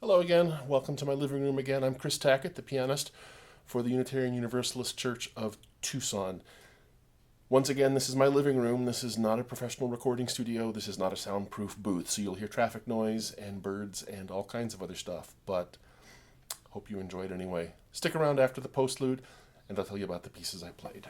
Hello again. Welcome to my living room again. I'm Chris Tackett, the pianist for the Unitarian Universalist Church of Tucson. Once again, this is my living room. This is not a professional recording studio. This is not a soundproof booth, so you'll hear traffic noise and birds and all kinds of other stuff, but hope you enjoyed anyway. Stick around after the postlude, and I'll tell you about the pieces I played.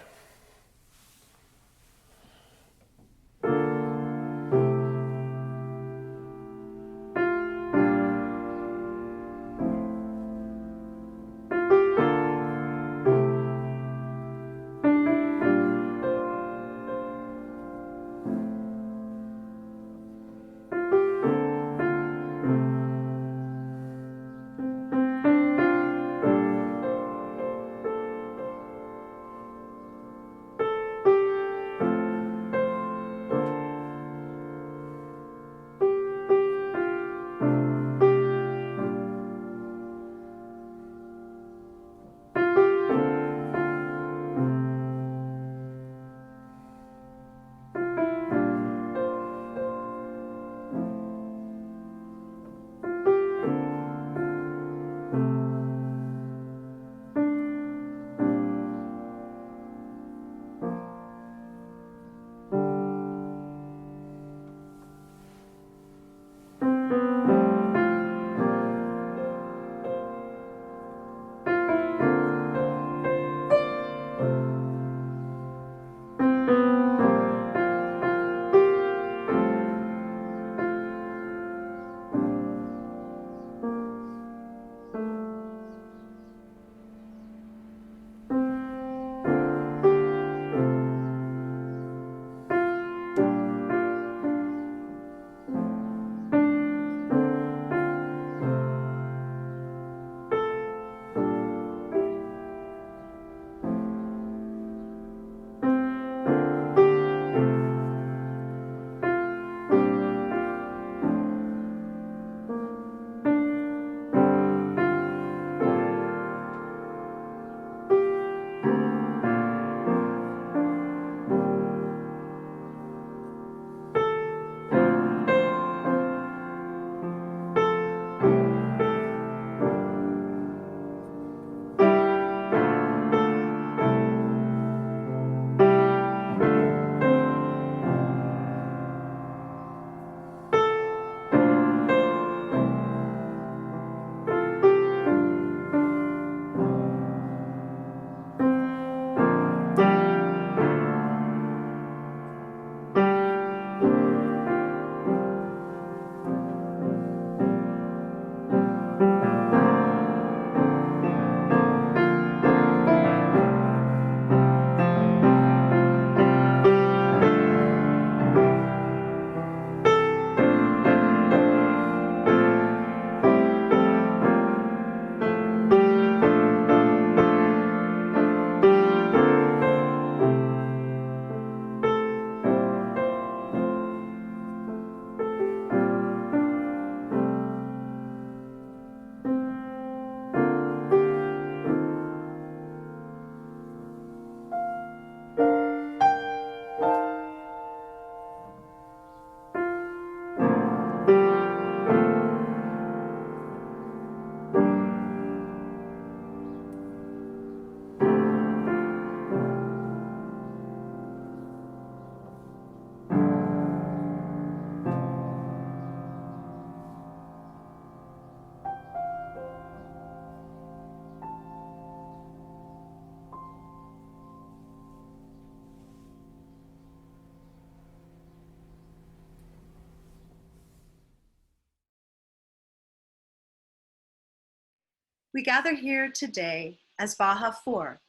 We gather here today as Baja 4,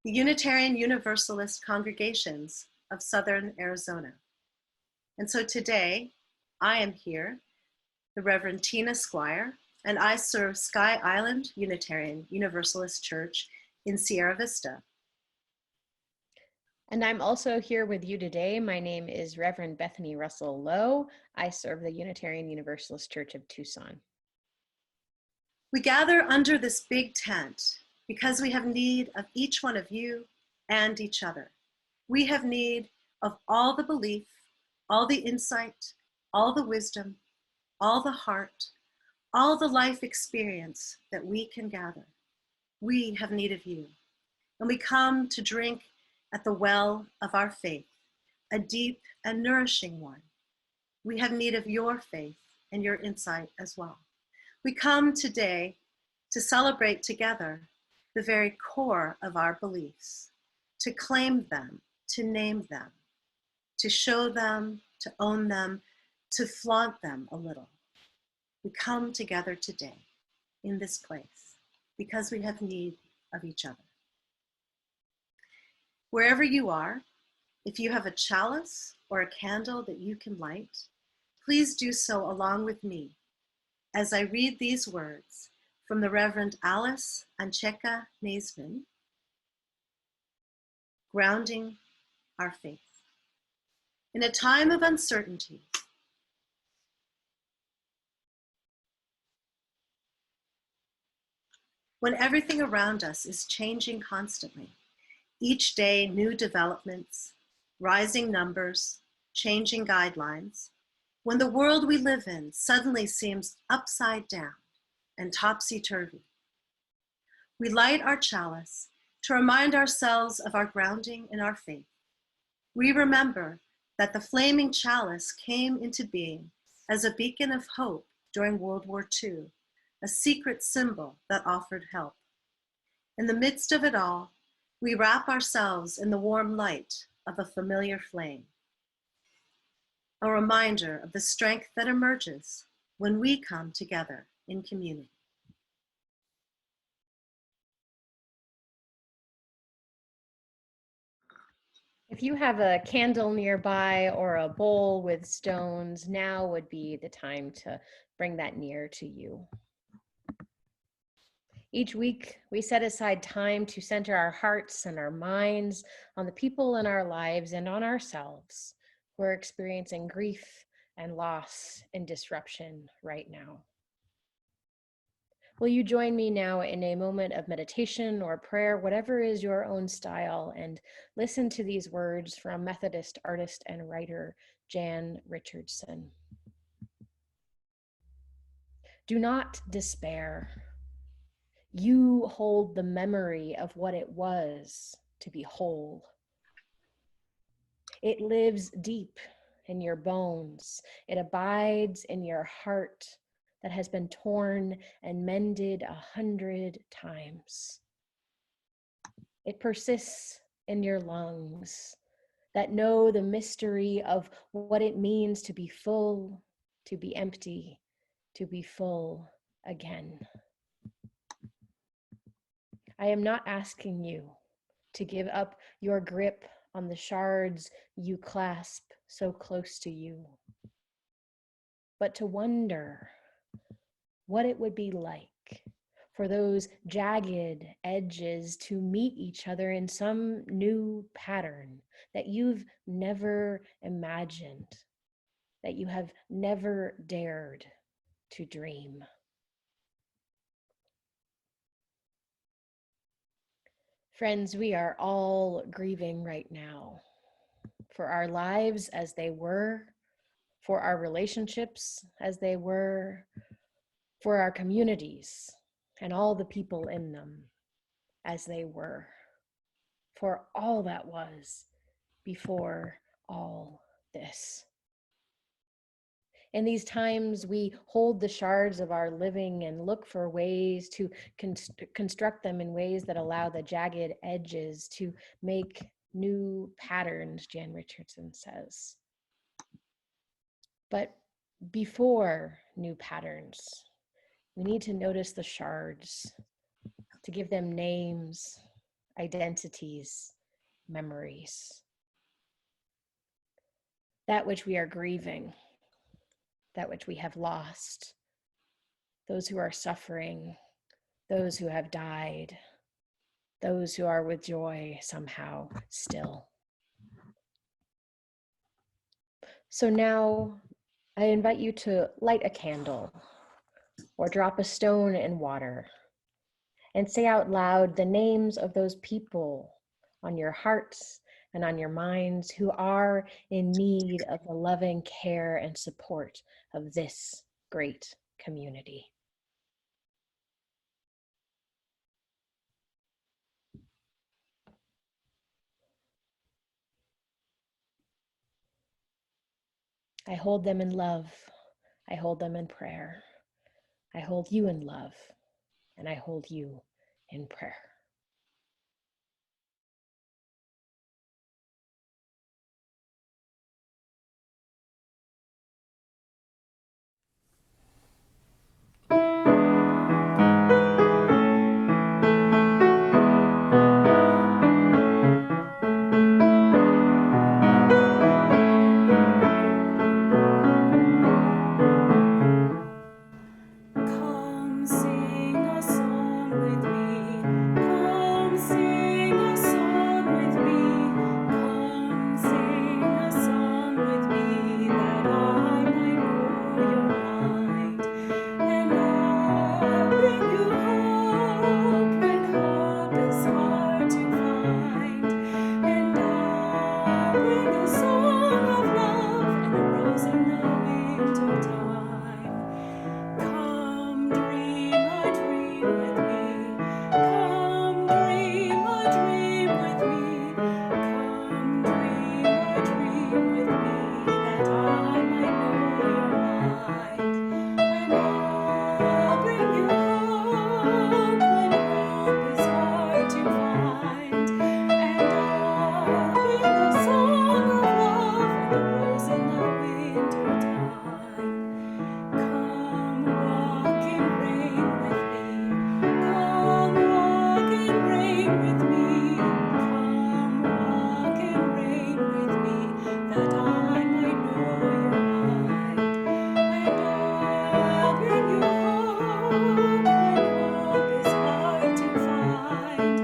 the Unitarian Universalist congregations of Southern Arizona. And so today, I am here, the Reverend Tina Squire, and I serve Sky Island Unitarian Universalist Church in Sierra Vista. And I'm also here with you today. My name is Reverend Bethany Russell Lowe. I serve the Unitarian Universalist Church of Tucson. We gather under this big tent because we have need of each one of you and each other. We have need of all the belief, all the insight, all the wisdom, all the heart, all the life experience that we can gather. We have need of you, and we come to drink at the well of our faith, a deep and nourishing one. We have need of your faith and your insight as well. We come today to celebrate together the very core of our beliefs, to claim them, to name them, to show them, to own them, to flaunt them a little. We come together today in this place because we have need of each other. Wherever you are, if you have a chalice or a candle that you can light, please do so along with me as I read these words from the Reverend Alice Ancheka Naisman, Grounding Our Faith. In a time of uncertainty, when everything around us is changing constantly, each day new developments, rising numbers, changing guidelines, when the world we live in suddenly seems upside down and topsy-turvy, we light our chalice to remind ourselves of our grounding in our faith. We remember that the flaming chalice came into being as a beacon of hope during World War II, a secret symbol that offered help. In the midst of it all, we wrap ourselves in the warm light of a familiar flame, a reminder of the strength that emerges when we come together in community. If you have a candle nearby or a bowl with stones, now would be the time to bring that near to you. Each week, we set aside time to center our hearts and our minds on the people in our lives and on ourselves who are experiencing grief and loss and disruption right now. Will you join me now in a moment of meditation or prayer, whatever is your own style, and listen to these words from Methodist artist and writer Jan Richardson. Do not despair. You hold the memory of what it was to be whole. It lives deep in your bones. It abides in your heart that has been torn and mended 100 times. It persists in your lungs that know the mystery of what it means to be full, to be empty, to be full again. I am not asking you to give up your grip on the shards you clasp so close to you, but to wonder what it would be like for those jagged edges to meet each other in some new pattern that you've never imagined, that you have never dared to dream. Friends, we are all grieving right now for our lives as they were, for our relationships as they were, for our communities and all the people in them as they were, for all that was before all this. In these times, we hold the shards of our living and look for ways to construct them in ways that allow the jagged edges to make new patterns, Jan Richardson says. But before new patterns, we need to notice the shards, to give them names, identities, memories. That which we are grieving, that which we have lost, those who are suffering, those who have died, those who are with joy somehow still. So now I invite you to light a candle or drop a stone in water and say out loud the names of those people on your hearts and on your minds who are in need of the loving care and support of this great community. I hold them in love. I hold them in prayer. I hold you in love, and I hold you in prayer. Come sing a song with me. Come sing a song with me. Come sing a song with me that I might know your mind. And I'll bring you hope when hope is hard to find. And I'll bring a song of love and a rose in the winter time. Come dream a dream with me. Come dream a dream with me. Come dream a dream with me that I might know your mind. And I'll bring you hope when hope is hard to find. And I'll bring a song of love and a rose in the winter time. Come walk in rain with me. Come walk in rain with me. Come walk in rain with me that I might know your mind. And I'll bring you hope when hope is hard to find.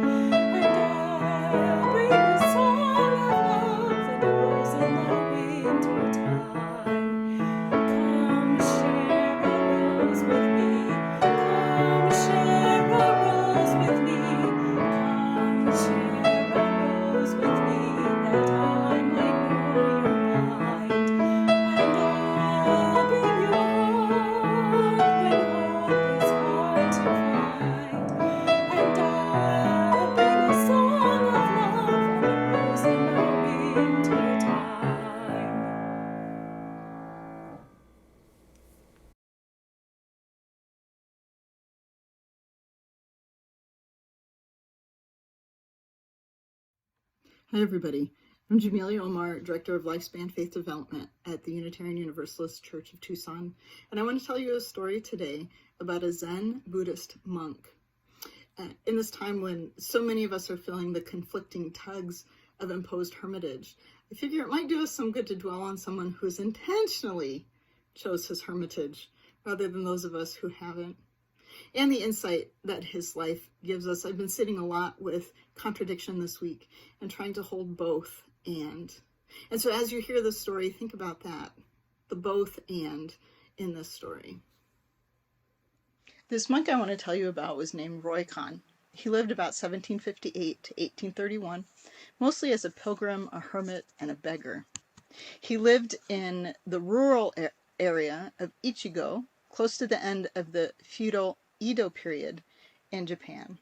And I'll bring a song of love and a rose in the winter time. Come share a rose with me. Come share a rose with me. Come share a rose with me that I might know your mind. And I'll bring you hope when hope is hard to find. And I'll bring a song of love and a rose in the winter time. Hi, everybody. I'm Jamelia Omar, Director of Lifespan Faith Development at the Unitarian Universalist Church of Tucson. And I want to tell you a story today about a Zen Buddhist monk. In this time when so many of us are feeling the conflicting tugs of imposed hermitage, I figure it might do us some good to dwell on someone who has intentionally chose his hermitage rather than those of us who haven't. And the insight that his life gives us. I've been sitting a lot with contradiction this week and trying to hold both and. And so as you hear this story, think about that, the both and in this story. This monk I want to tell you about was named Roy Khan. He lived about 1758 to 1831, mostly as a pilgrim, a hermit, and a beggar. He lived in the rural area of Ichigo, close to the end of the feudal Edo period in Japan.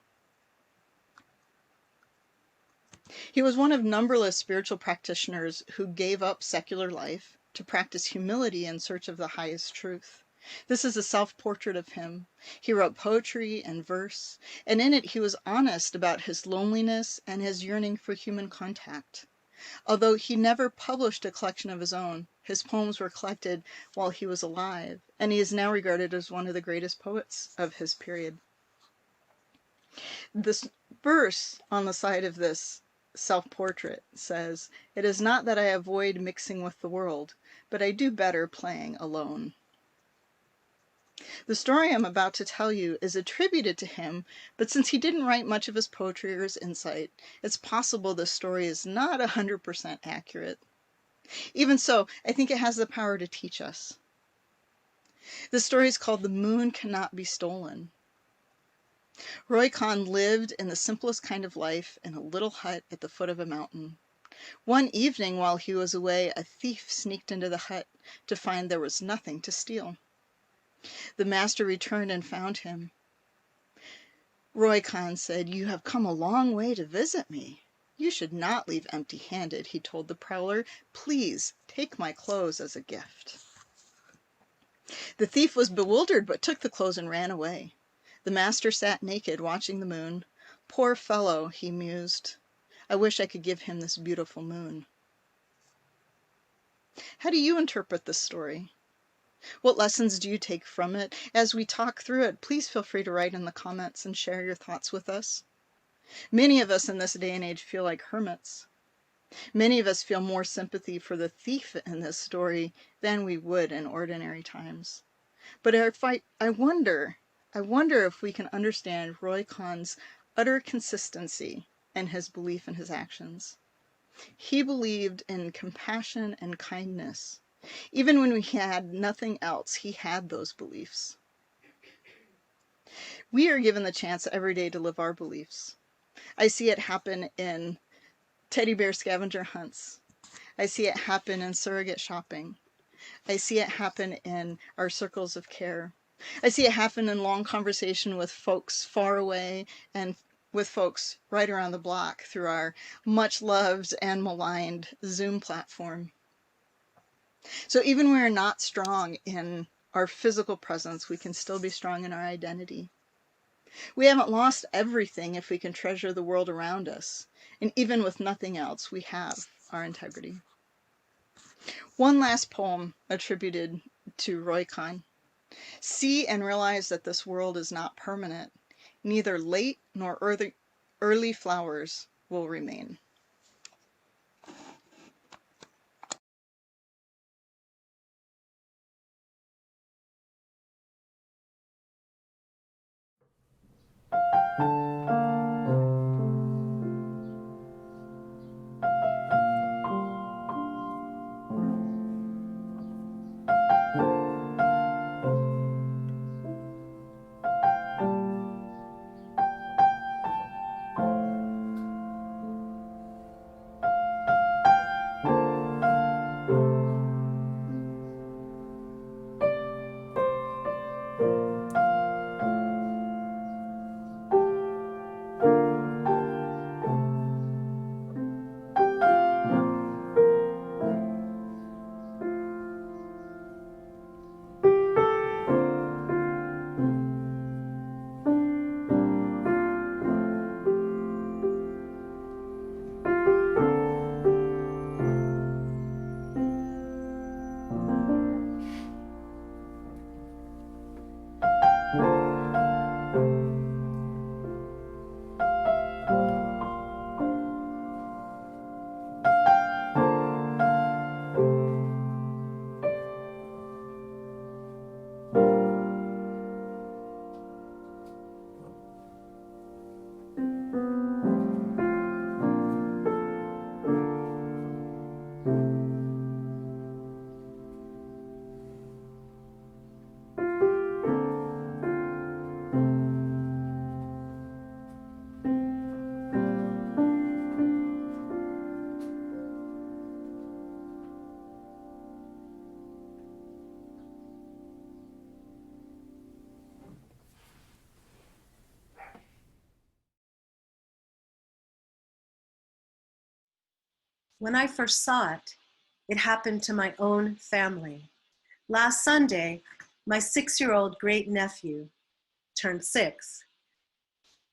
He was one of numberless spiritual practitioners who gave up secular life to practice humility in search of the highest truth. This is a self-portrait of him. He wrote poetry and verse, and in it he was honest about his loneliness and his yearning for human contact. Although he never published a collection of his own, his poems were collected while he was alive, and he is now regarded as one of the greatest poets of his period. This verse on the side of this self-portrait says, "It is not that I avoid mixing with the world, but I do better playing alone." The story I'm about to tell you is attributed to him, but since he didn't write much of his poetry or his insight, it's possible the story is not 100% accurate. Even so, I think it has the power to teach us. The story is called "The Moon Cannot Be Stolen." Roy Khan lived in the simplest kind of life in a little hut at the foot of a mountain. One evening while he was away, a thief sneaked into the hut to find there was nothing to steal. The master returned and found him. Roy Khan said, "You have come a long way to visit me. You should not leave empty-handed, he told the prowler. Please take my clothes as a gift. The thief was bewildered, but took the clothes and ran away. The master sat naked, watching the moon. Poor fellow, he mused. I wish I could give him this beautiful moon. How do you interpret this story? What lessons do you take from it? As we talk through it, please feel free to write in the comments and share your thoughts with us. Many of us in this day and age feel like hermits. Many of us feel more sympathy for the thief in this story than we would in ordinary times. But I wonder if we can understand Roy Khan's utter consistency in his belief in his actions. He believed in compassion and kindness. Even when we had nothing else, he had those beliefs. We are given the chance every day to live our beliefs. I see it happen in teddy bear scavenger hunts. I see it happen in surrogate shopping. I see it happen in our circles of care. I see it happen in long conversation with folks far away and with folks right around the block through our much loved and maligned Zoom platform. So even when we're not strong in our physical presence, we can still be strong in our identity. We haven't lost everything if we can treasure the world around us. And even with nothing else, we have our integrity. One last poem attributed to Roy Khan. See and realize that this world is not permanent. Neither late nor early flowers will remain. When I first saw it, it happened to my own family. Last Sunday, my 6-year-old great nephew turned 6,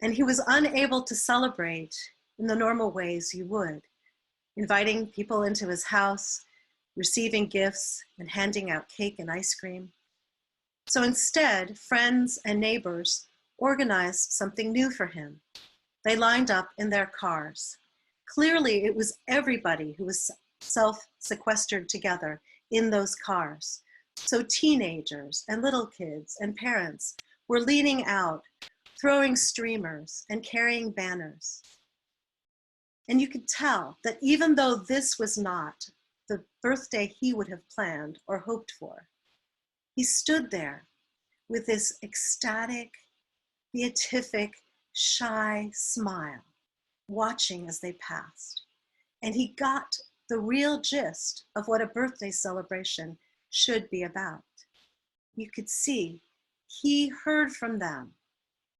and he was unable to celebrate in the normal ways you would, inviting people into his house, receiving gifts, and handing out cake and ice cream. So instead, friends and neighbors organized something new for him. They lined up in their cars. Clearly, it was everybody who was self-sequestered together in those cars. So teenagers and little kids and parents were leaning out, throwing streamers and carrying banners. And you could tell that even though this was not the birthday he would have planned or hoped for, he stood there with this ecstatic, beatific, shy smile, watching as they passed. And he got the real gist of what a birthday celebration should be about. You could see he heard from them.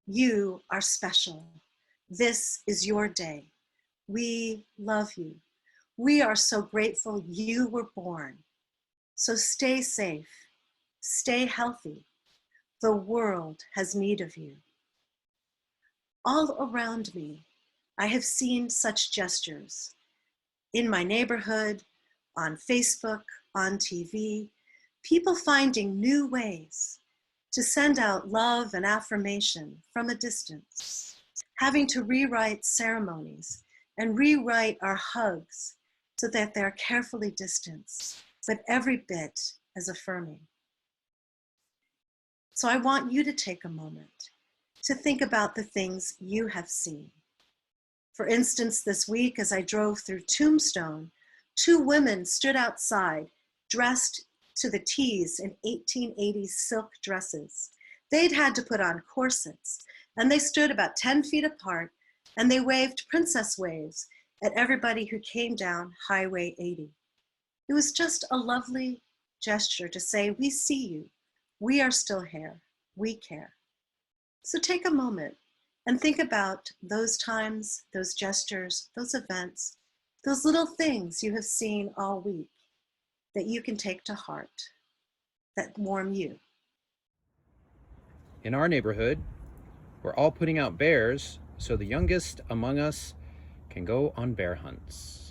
You are special. This is your day. We love you. We are so grateful you were born. So stay safe, stay healthy. The world has need of you. All around me, I have seen such gestures in my neighborhood, on Facebook, on TV, people finding new ways to send out love and affirmation from a distance, having to rewrite ceremonies and rewrite our hugs so that they're carefully distanced, but every bit as affirming. So I want you to take a moment to think about the things you have seen. For instance, this week as I drove through Tombstone, two women stood outside dressed to the T's in 1880s silk dresses. They'd had to put on corsets, and they stood about 10 feet apart, and they waved princess waves at everybody who came down Highway 80. It was just a lovely gesture to say, we see you, we are still here, we care. So take a moment and think about those times, those gestures, those events, those little things you have seen all week that you can take to heart, that warm you. In our neighborhood, we're all putting out bears so the youngest among us can go on bear hunts.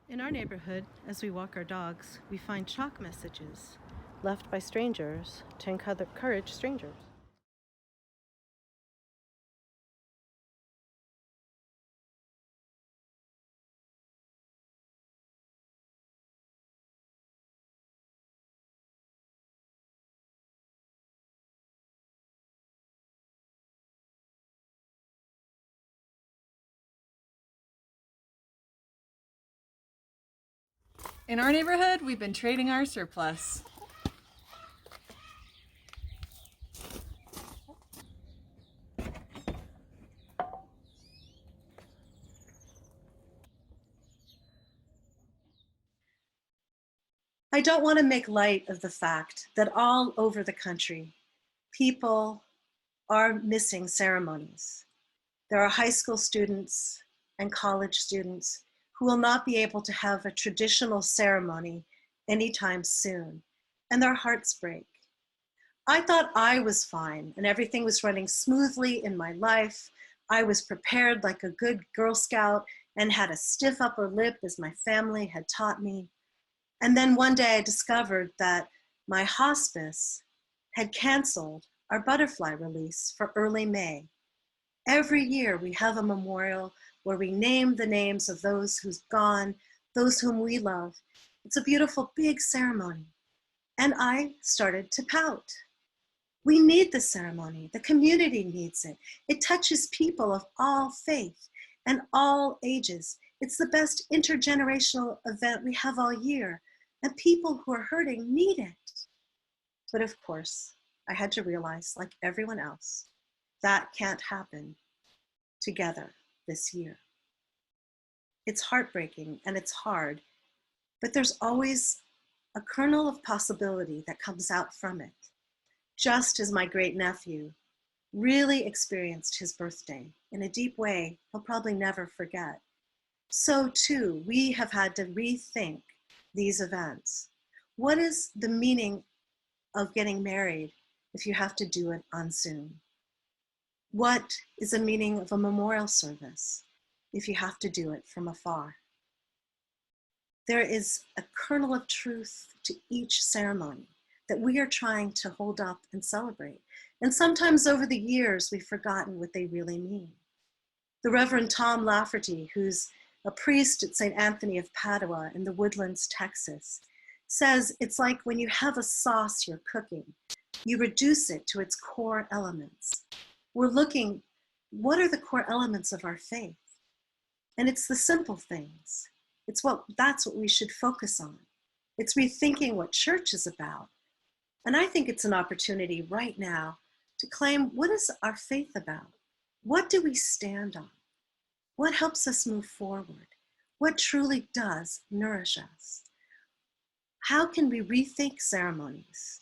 In our neighborhood, as we walk our dogs, we find chalk messages left by strangers to encourage strangers. In our neighborhood, we've been trading our surplus. I don't want to make light of the fact that all over the country, people are missing ceremonies. There are high school students and college students who will not be able to have a traditional ceremony anytime soon, and their hearts break. I thought I was fine and everything was running smoothly in my life. I was prepared like a good Girl Scout and had a stiff upper lip as my family had taught me. And then one day I discovered that my hospice had canceled our butterfly release for early May. Every year we have a memorial where we name the names of those who's gone, those whom we love. It's a beautiful big ceremony. And I started to pout. We need the ceremony. The community needs it. It touches people of all faith and all ages. It's the best intergenerational event we have all year. And people who are hurting need it. But of course, I had to realize, like everyone else, that can't happen together this year. It's heartbreaking and it's hard, but there's always a kernel of possibility that comes out from it. Just as my great nephew really experienced his birthday in a deep way he'll probably never forget, so too we have had to rethink these events. What is the meaning of getting married if you have to do it on Zoom? What is the meaning of a memorial service if you have to do it from afar? There is a kernel of truth to each ceremony that we are trying to hold up and celebrate. And sometimes over the years, we've forgotten what they really mean. The Reverend Tom Lafferty, who's a priest at St. Anthony of Padua in the Woodlands, Texas, says it's like when you have a sauce you're cooking, you reduce it to its core elements. We're looking, what are the core elements of our faith? And it's the simple things. That's what we should focus on. It's rethinking what church is about. And I think it's an opportunity right now to claim, what is our faith about? What do we stand on? What helps us move forward? What truly does nourish us? How can we rethink ceremonies?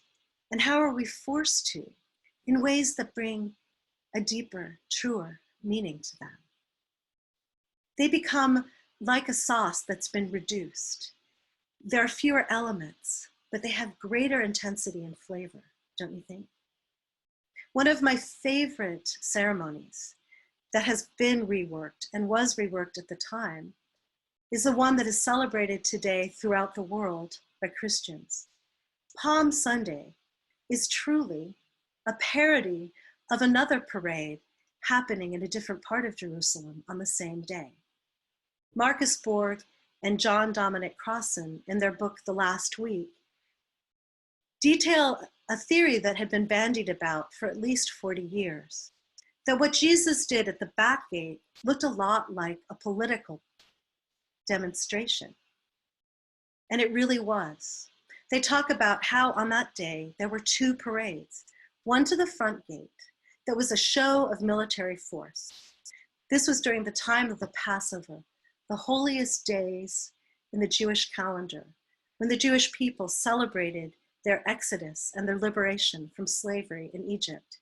And how are we forced to in ways that bring a deeper, truer meaning to them? They become like a sauce that's been reduced. There are fewer elements, but they have greater intensity and flavor, don't you think? One of my favorite ceremonies that has been reworked and was reworked at the time is the one that is celebrated today throughout the world by Christians. Palm Sunday is truly a parody of another parade happening in a different part of Jerusalem on the same day. Marcus Borg and John Dominic Crossan, in their book, The Last Week, detail a theory that had been bandied about for at least 40 years, that what Jesus did at the back gate looked a lot like a political demonstration. And it really was. They talk about how on that day there were two parades, one to the front gate that was a show of military force. This was during the time of the Passover, the holiest days in the Jewish calendar, when the Jewish people celebrated their exodus and their liberation from slavery in Egypt.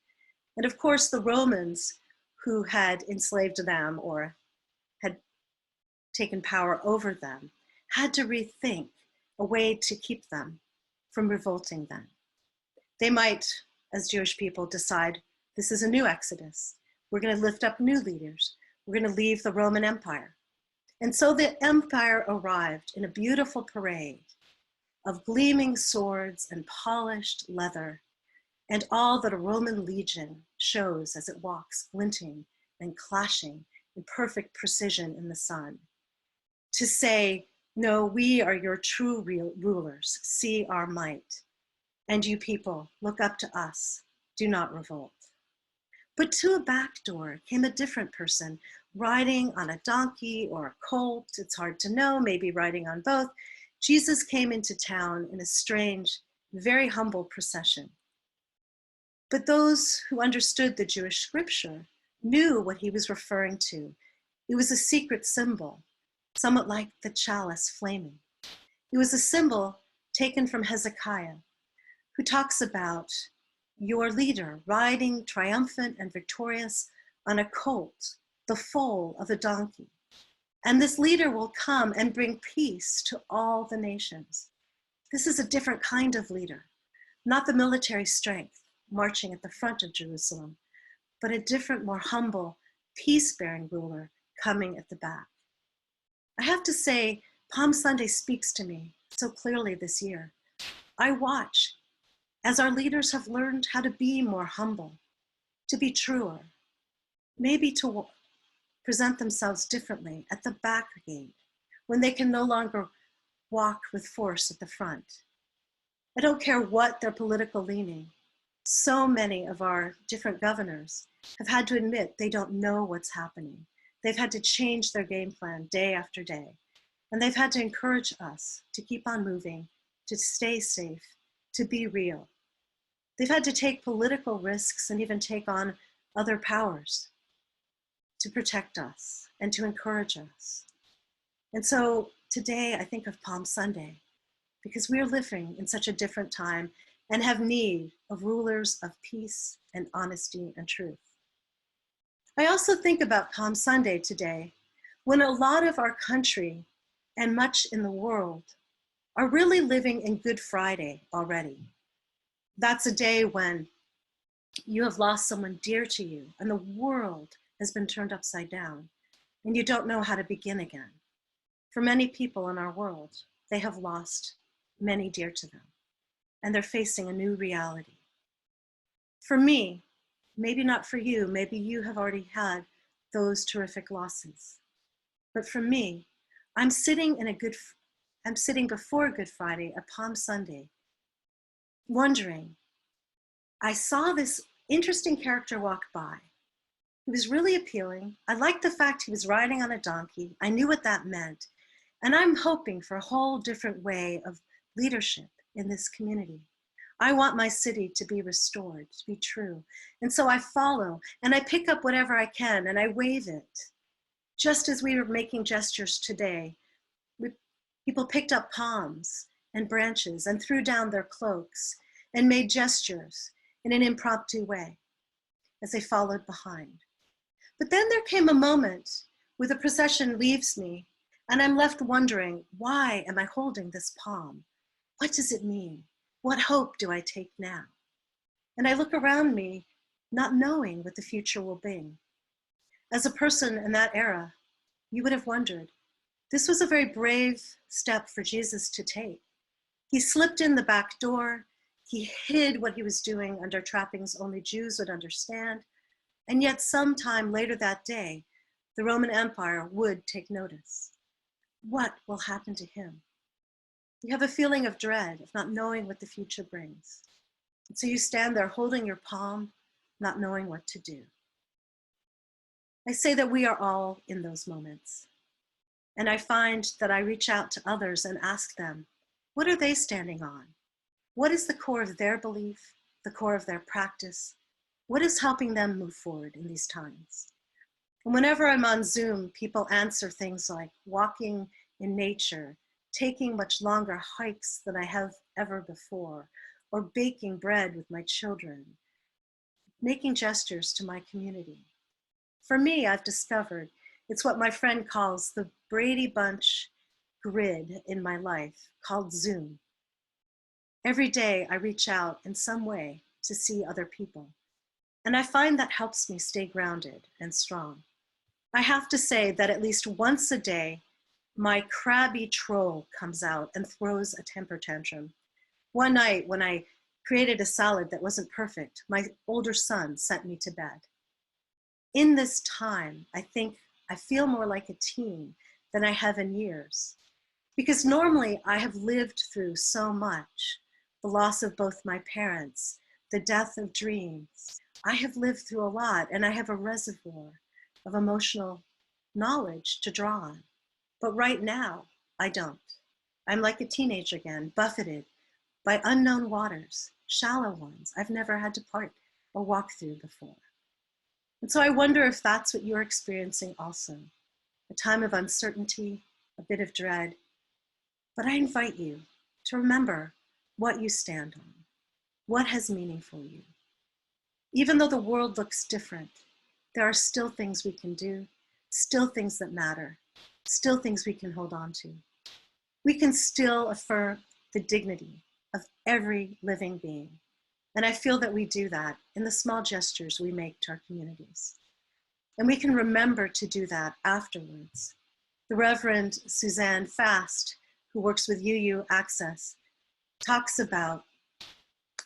And of course, the Romans, who had enslaved them or had taken power over them, had to rethink a way to keep them from revolting them. They might, as Jewish people, decide this is a new exodus. We're going to lift up new leaders. We're going to leave the Roman Empire. And so the empire arrived in a beautiful parade of gleaming swords and polished leather, and all that a Roman legion shows as it walks, glinting and clashing in perfect precision in the sun. To say, no, we are your true rulers, see our might. And you people, look up to us, do not revolt. But to a back door came a different person, riding on a donkey or a colt, it's hard to know, maybe riding on both. Jesus came into town in a strange, very humble procession. But those who understood the Jewish scripture knew what he was referring to. It was a secret symbol, somewhat like the chalice flaming. It was a symbol taken from Hezekiah, who talks about your leader riding triumphant and victorious on a colt, the foal of a donkey. And this leader will come and bring peace to all the nations. This is a different kind of leader, not the military strength marching at the front of Jerusalem, but a different, more humble, peace-bearing ruler coming at the back. I have to say, Palm Sunday speaks to me so clearly this year. I watch as our leaders have learned how to be more humble, to be truer, maybe to present themselves differently at the back gate when they can no longer walk with force at the front. I don't care what their political leaning. So many of our different governors have had to admit they don't know what's happening. They've had to change their game plan day after day. And they've had to encourage us to keep on moving, to stay safe, to be real. They've had to take political risks and even take on other powers to protect us and to encourage us. And so today I think of Palm Sunday because we are living in such a different time and have need of rulers of peace and honesty and truth. I also think about Palm Sunday today when a lot of our country and much in the world are really living in Good Friday already. That's a day when you have lost someone dear to you and the world has been turned upside down and you don't know how to begin again. For many people in our world, they have lost many dear to them and they're facing a new reality. For me, maybe not for you, maybe you have already had those terrific losses. But for me, I'm sitting before Good Friday, a Palm Sunday, wondering, I saw this interesting character walk by. He was really appealing. I liked the fact he was riding on a donkey. I knew what that meant. And I'm hoping for a whole different way of leadership in this community. I want my city to be restored, to be true. And so I follow and I pick up whatever I can and I wave it. Just as we were making gestures today, people picked up palms and branches and threw down their cloaks and made gestures in an impromptu way as they followed behind. But then there came a moment where the procession leaves me and I'm left wondering, why am I holding this palm? What does it mean? What hope do I take now? And I look around me, not knowing what the future will bring. As a person in that era, you would have wondered, this was a very brave step for Jesus to take. He slipped in the back door. He hid what he was doing under trappings only Jews would understand. And yet sometime later that day, the Roman Empire would take notice. What will happen to him? You have a feeling of dread, of not knowing what the future brings. And so you stand there holding your palm, not knowing what to do. I say that we are all in those moments. And I find that I reach out to others and ask them, what are they standing on? What is the core of their belief, the core of their practice? What is helping them move forward in these times? And whenever I'm on Zoom, people answer things like walking in nature, taking much longer hikes than I have ever before, or baking bread with my children, making gestures to my community. For me, I've discovered it's what my friend calls the Brady Bunch grid in my life, called Zoom. Every day I reach out in some way to see other people. And I find that helps me stay grounded and strong. I have to say that at least once a day, my crabby troll comes out and throws a temper tantrum. One night when I created a salad that wasn't perfect, my older son sent me to bed. In this time, I think I feel more like a teen than I have in years. Because normally I have lived through so much, the loss of both my parents, the death of dreams. I have lived through a lot and I have a reservoir of emotional knowledge to draw on. But right now, I don't. I'm like a teenager again, buffeted by unknown waters, shallow ones I've never had to part or walk through before. And so I wonder if that's what you're experiencing also, a time of uncertainty, a bit of dread. But I invite you to remember what you stand on, what has meaning for you. Even though the world looks different, there are still things we can do, still things that matter, still things we can hold on to. We can still affirm the dignity of every living being. And I feel that we do that in the small gestures we make to our communities. And we can remember to do that afterwards. The Reverend Suzanne Fast, who works with UU Access, talks about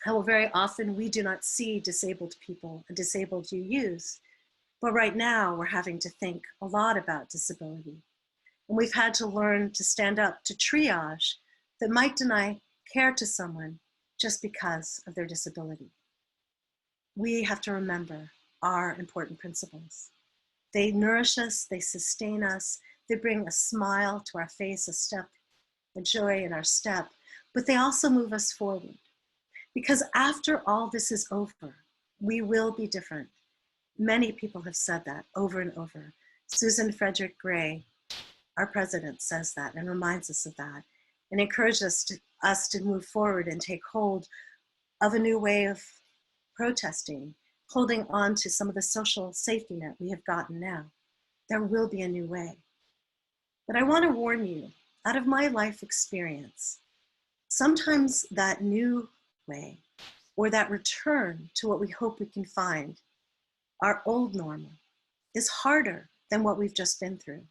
how very often we do not see disabled people and disabled UUs, but right now we're having to think a lot about disability. And we've had to learn to stand up to triage that might deny care to someone just because of their disability. We have to remember our important principles. They nourish us, they sustain us, they bring a smile to our face, a step, a joy in our step, but they also move us forward. Because after all this is over, we will be different. Many people have said that over and over. Susan Frederick Gray, our president, says that and reminds us of that and encourages us to move forward and take hold of a new way of protesting, holding on to some of the social safety net we have gotten now. There will be a new way. But I want to warn you, out of my life experience, sometimes that new way or that return to what we hope we can find, our old normal, is harder than what we've just been through.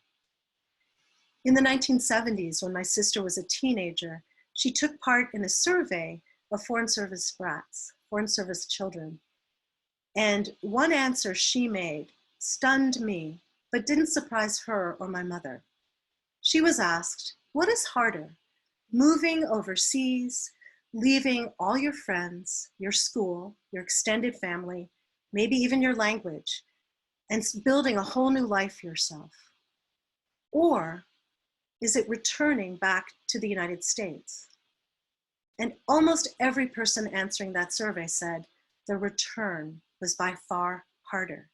In the 1970s, when my sister was a teenager, she took part in a survey of Foreign Service brats, Foreign Service children. And one answer she made stunned me, but didn't surprise her or my mother. She was asked, what is harder, moving overseas, leaving all your friends, your school, your extended family, maybe even your language, and building a whole new life for yourself? Or is it returning back to the United States? And almost every person answering that survey said the return was by far harder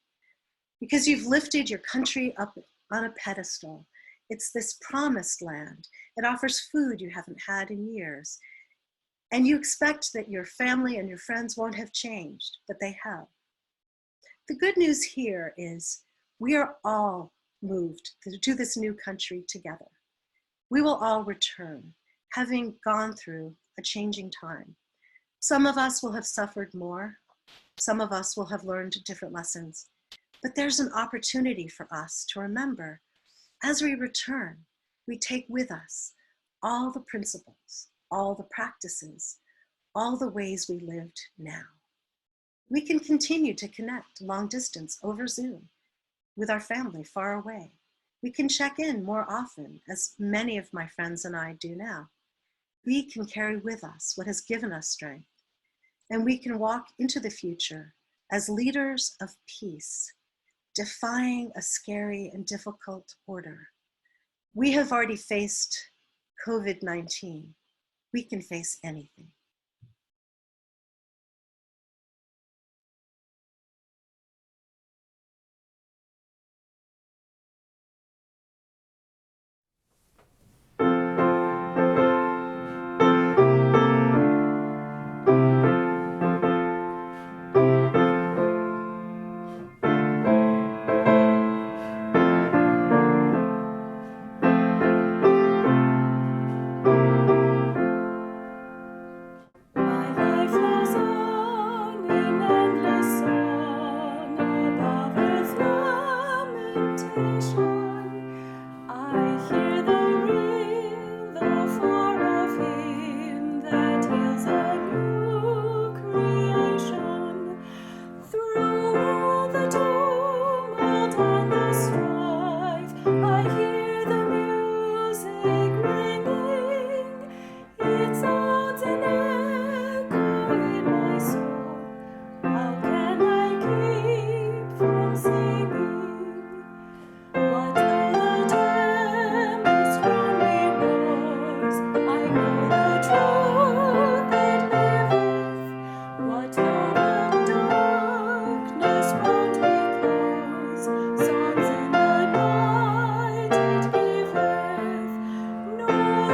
because you've lifted your country up on a pedestal. It's this promised land. It offers food you haven't had in years. And you expect that your family and your friends won't have changed, but they have. The good news here is we are all moved to this new country together. We will all return, having gone through a changing time. Some of us will have suffered more. Some of us will have learned different lessons. But there's an opportunity for us to remember, as we return, we take with us all the principles, all the practices, all the ways we lived now. We can continue to connect long distance over Zoom with our family far away. We can check in more often, as many of my friends and I do now. We can carry with us what has given us strength, and we can walk into the future as leaders of peace, defying a scary and difficult order. We have already faced COVID-19. We can face anything. My life flows on in endless song above earth's lamentation. I hear the reel, the far of hymn that hails a new creation. Through all the tumult and the strife, I hear the music ringing. It sounds an echo in my soul. How can I keep from singing? What though the tempest round me roars? I know the truth that liveth. What though the darkness round me close? Songs in the night it giveth. No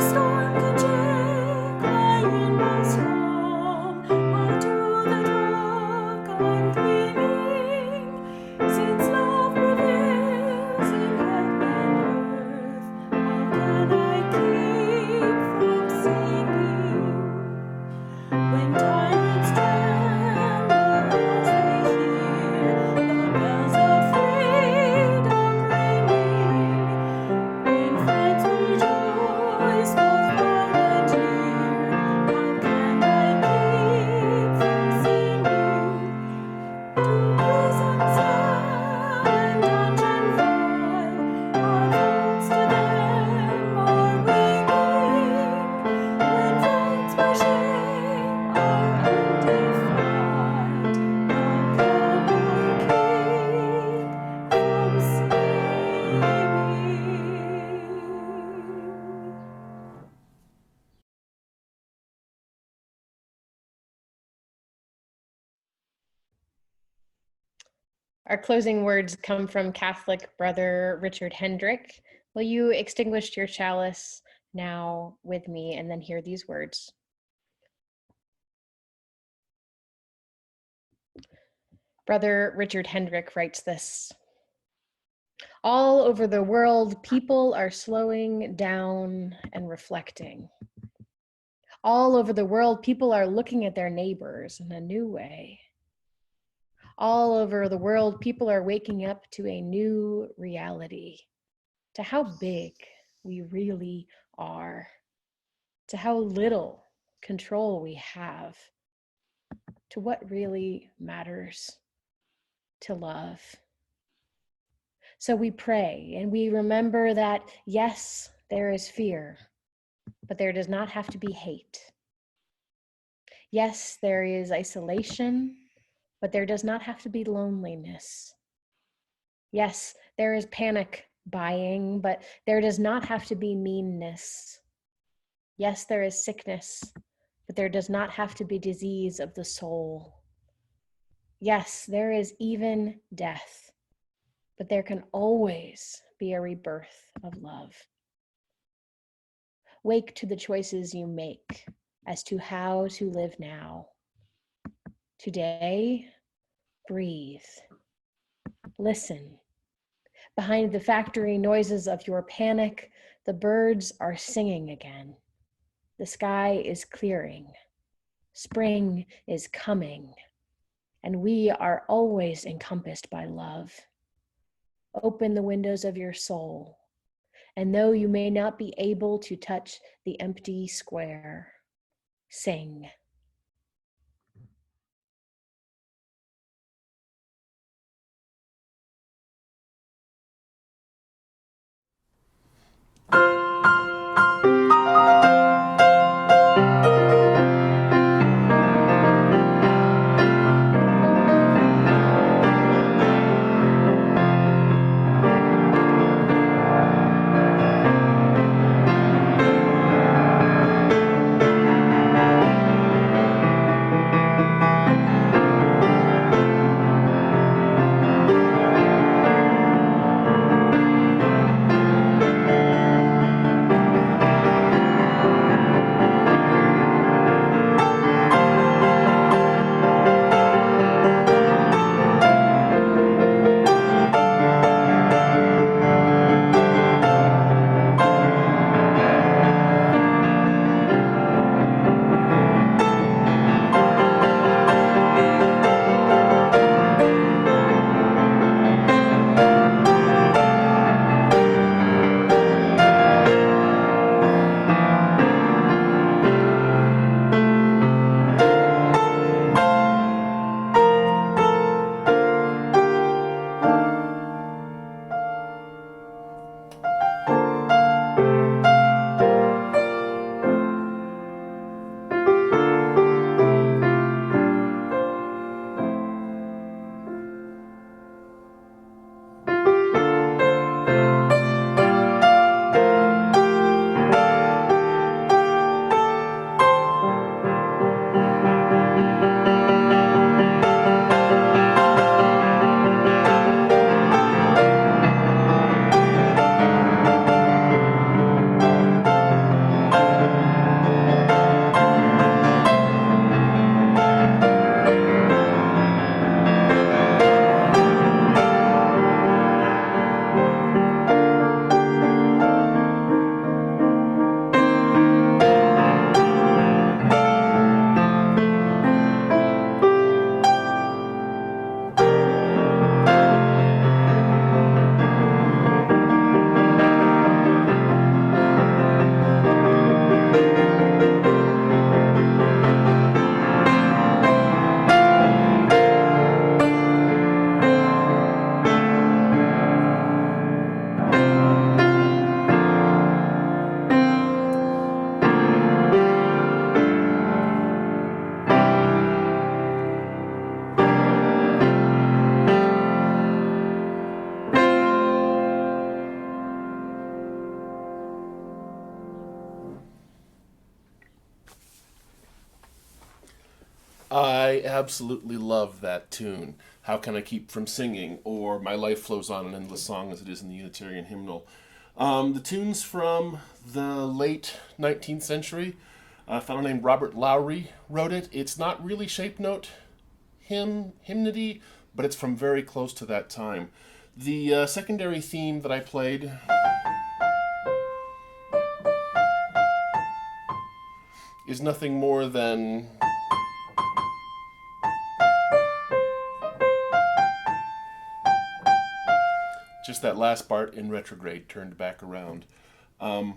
storm can shake my inmost calm. But to that rock I'm clinging, since love prevails in heaven and earth. How can I keep from singing? When tyrants tremble as they hear the bells of freedom ringing, when friends rejoice both far and near, how can I keep from singing? To prison cell and dungeon vile, our thoughts to them are winging. When friends by shame are undefiled, how can I keep from singing? Our closing words come from Catholic Brother Richard Hendrick. Will you extinguish your chalice now with me and then hear these words? Brother Richard Hendrick writes this: all over the world, people are slowing down and reflecting. All over the world, people are looking at their neighbors in a new way. All over the world, people are waking up to a new reality, to how big we really are, to how little control we have, to what really matters, to love. So we pray and we remember that, yes, there is fear, but there does not have to be hate. Yes, there is isolation, but there does not have to be loneliness. Yes, there is panic buying, but there does not have to be meanness. Yes, there is sickness, but there does not have to be disease of the soul. Yes, there is even death, but there can always be a rebirth of love. Wake to the choices you make as to how to live now. Today, breathe. Listen. Behind the factory noises of your panic, the birds are singing again. The sky is clearing. Spring is coming. And we are always encompassed by love. Open the windows of your soul. And though you may not be able to touch the empty square, sing. I absolutely love that tune. How Can I Keep From Singing? Or My Life Flows On, an Endless Song, as it is in the Unitarian hymnal. The tune's from the late 19th century. A fellow named Robert Lowry wrote it. It's not really shape note hymnody, but it's from very close to that time. The secondary theme that I played is nothing more than just that last part in retrograde turned back around. I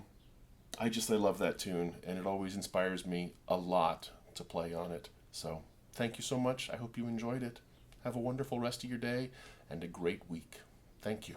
love that tune, and it always inspires me a lot to play on it. So thank you so much. I hope you enjoyed it. Have a wonderful rest of your day and a great week. Thank you.